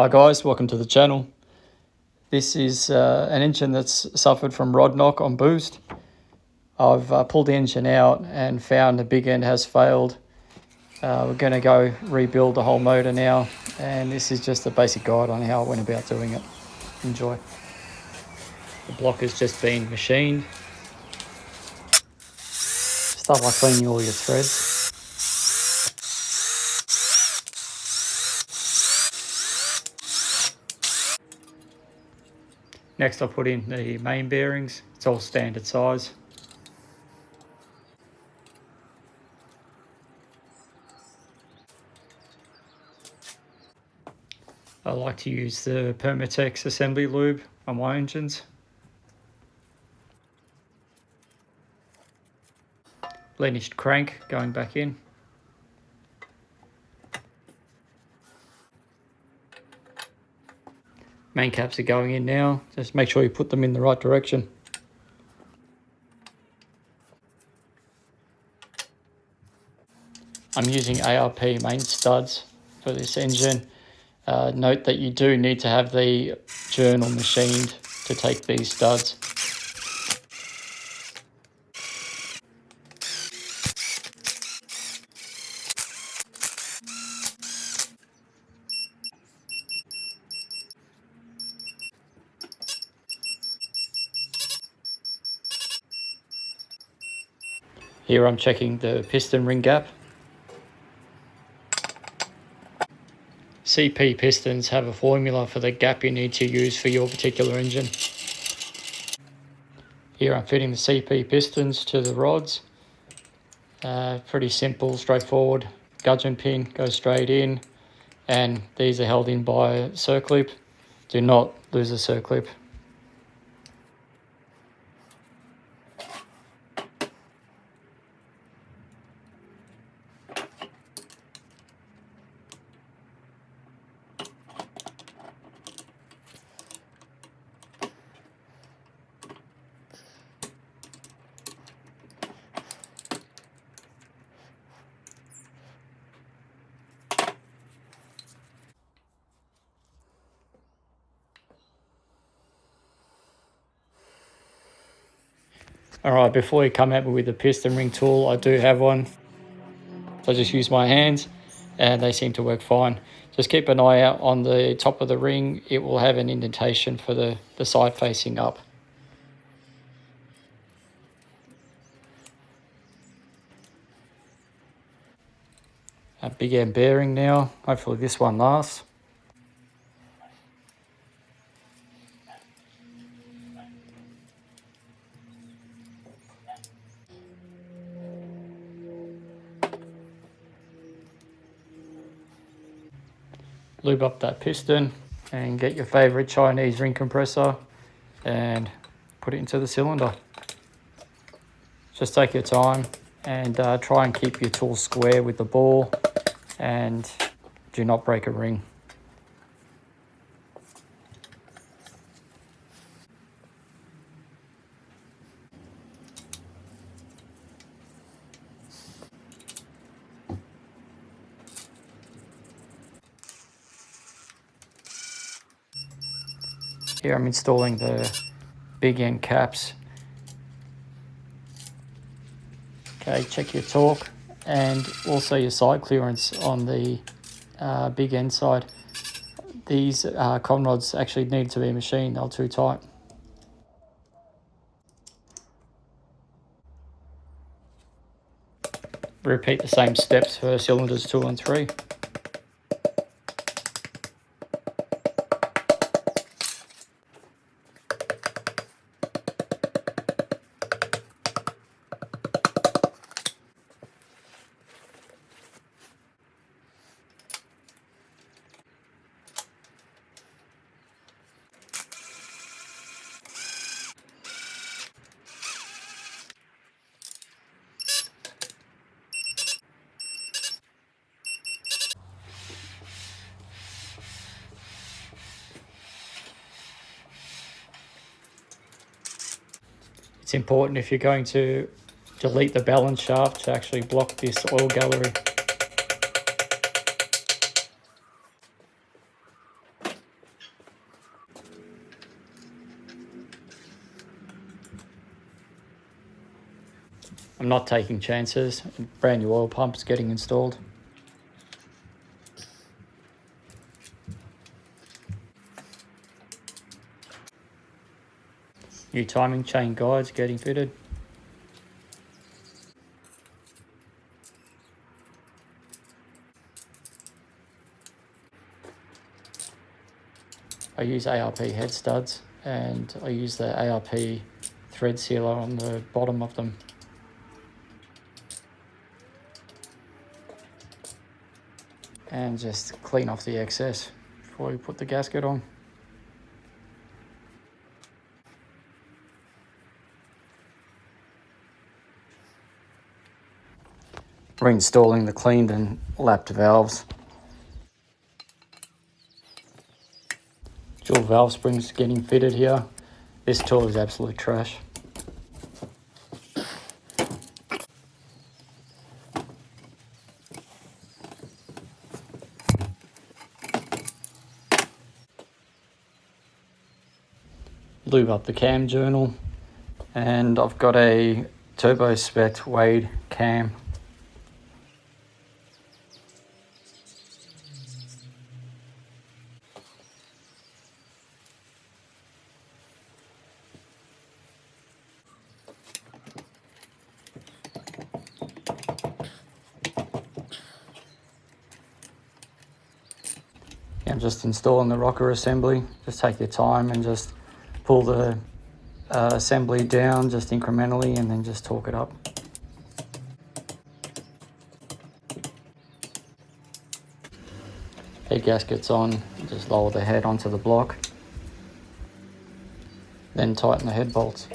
Hi guys, welcome to the channel. This is an engine that's suffered from rod knock on boost. I've pulled the engine out and found the big end has failed. We're going to go rebuild the whole motor now, and this is just a basic guide on how I went about doing it. Enjoy. The block has just been machined. Start by cleaning all your threads. Next I'll put in the main bearings. It's all standard size. I like to use the Permatex assembly lube on my engines. Blemished crank going back in. Main caps are going in now. Just make sure you put them in the right direction. I'm using ARP main studs for this engine. Note that you do need to have the journal machined to take these studs. Here I'm checking the piston ring gap. CP pistons have a formula for the gap you need to use for your particular engine. Here I'm fitting the CP pistons to the rods. Pretty simple, straightforward. Gudgeon pin goes straight in, and these are held in by a circlip. Do not lose a circlip. Alright, before you come at me with the piston ring tool, I do have one. So I just use my hands and they seem to work fine. Just keep an eye out on the top of the ring. It will have an indentation for the side facing up. A big end bearing now. Hopefully this one lasts. Lube up that piston and get your favourite Chinese ring compressor and put it into the cylinder. Just take your time and try and keep your tool square with the ball and do not break a ring. Here I'm installing the big end caps. Okay, check your torque and also your side clearance on the big end side. These con rods actually need to be machined, they're too tight. Repeat the same steps for cylinders 2 and 3. It's important if you're going to delete the balance shaft to actually block this oil gallery. I'm not taking chances. Brand new oil pump is getting installed. New timing chain guides getting fitted. I use ARP head studs, and I use the ARP thread sealer on the bottom of them. And just clean off the excess before we put the gasket on. Reinstalling the cleaned and lapped valves. Dual valve springs getting fitted here. This tool is absolute trash. Lube up the cam journal, and I've got a turbo spec Wade cam. I'm just installing the rocker assembly. Just take your time and just pull the assembly down just incrementally, and then just torque it up. Head gasket's on, just lower the head onto the block, then tighten the head bolts.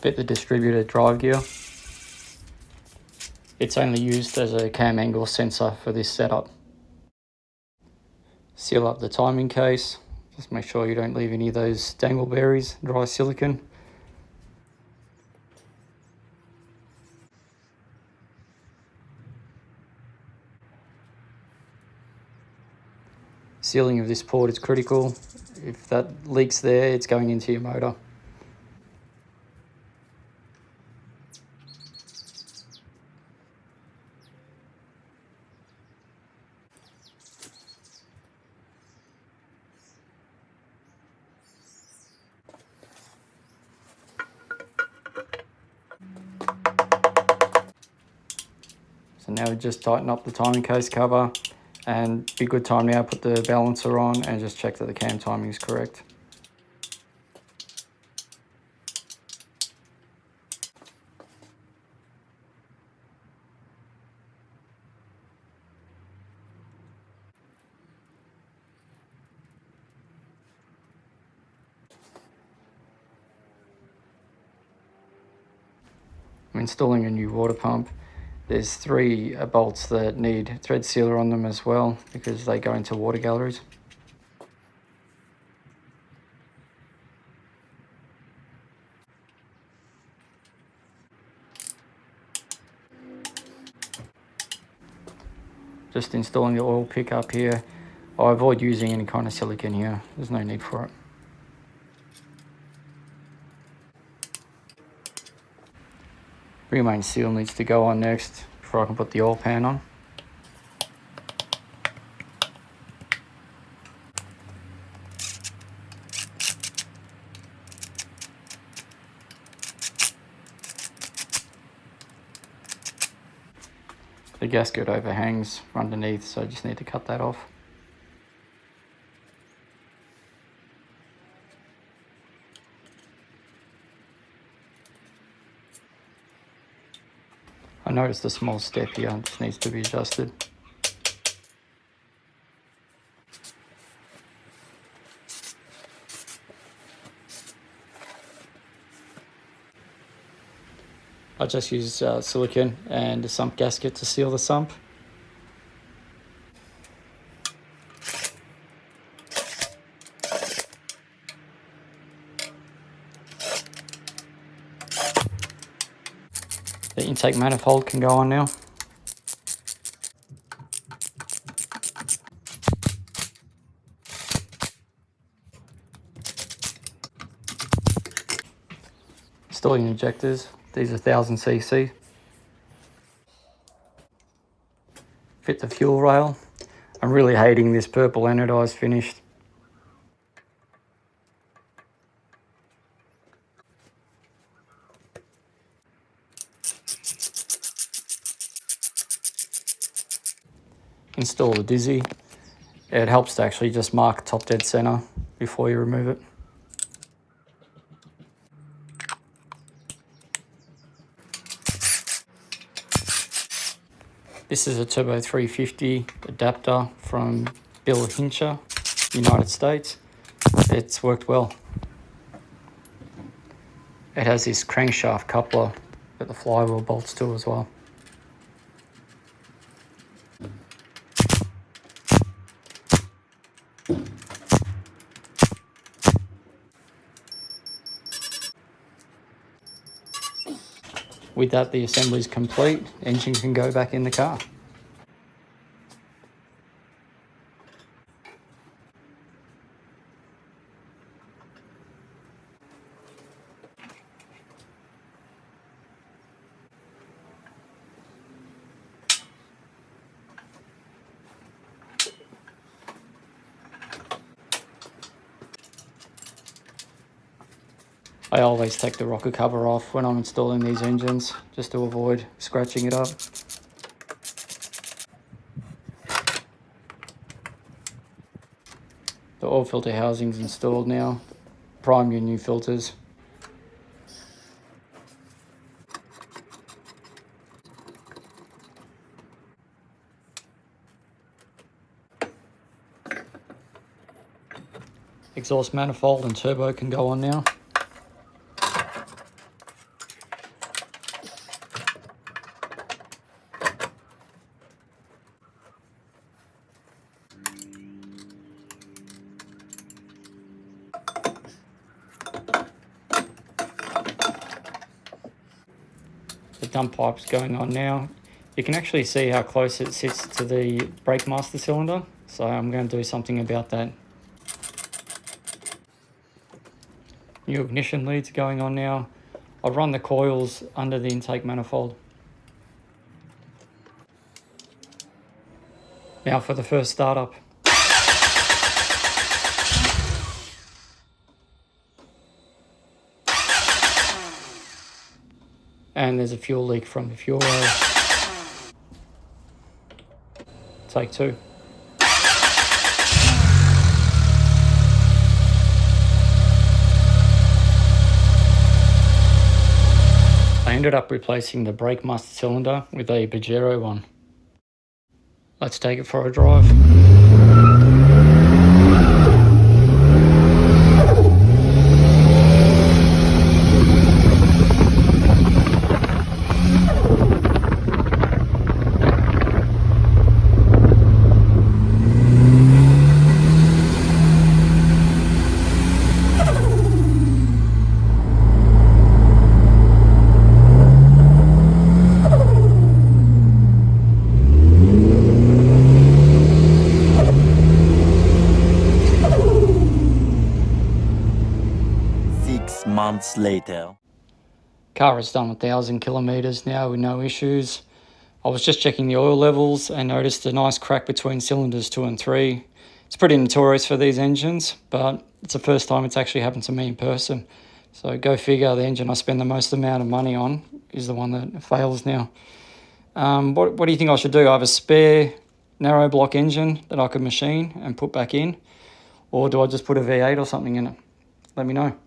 Fit the distributor drive gear. It's only used as a cam angle sensor for this setup. Seal up the timing case. Just make sure you don't leave any of those dangleberries, dry silicone. Sealing of this port is critical. If that leaks there, it's going into your motor. So now we just tighten up the timing case cover, and be good time now, put the balancer on and just check that the cam timing is correct. I'm installing a new water pump. There's 3 bolts that need thread sealer on them as well, because they go into water galleries. Just installing the oil pickup here. I avoid using any kind of silicone here. There's no need for it. Rear main seal needs to go on next before I can put the oil pan on. The gasket overhangs underneath, so I just need to cut that off. I noticed a small step here, it just needs to be adjusted. I just use silicone and a sump gasket to seal the sump. The intake manifold can go on now. Installing injectors. These are 1000cc. Fit the fuel rail. I'm really hating this purple anodised finish. Install the dizzy. It helps to actually just mark top dead center before you remove it. This is a Turbo 350 adapter from Bill Hincher, United States. It's worked well. It has this crankshaft coupler that the flywheel bolts to as well. With that, the assembly is complete. Engine can go back in the car. I always take the rocker cover off when I'm installing these engines, just to avoid scratching it up. The oil filter housing's installed now. Prime your new filters. Exhaust manifold and turbo can go on now. The dump pipe's going on now. You can actually see how close it sits to the brake master cylinder, so I'm going to do something about that. New ignition leads going on now. I'll run the coils under the intake manifold. Now for the first startup. And there's a fuel leak from the fuel rail. Take two. I ended up replacing the brake master cylinder with a Pajero one. Let's take it for a drive. Months later. Car has done 1,000 kilometers now with no issues. I was just checking the oil levels and noticed a nice crack between cylinders 2 and 3. It's pretty notorious for these engines, but it's the first time it's actually happened to me in person. So go figure, the engine I spend the most amount of money on is the one that fails now. What do you think I should do? I have a spare narrow block engine that I could machine and put back in, or do I just put a V8 or something in it? Let me know.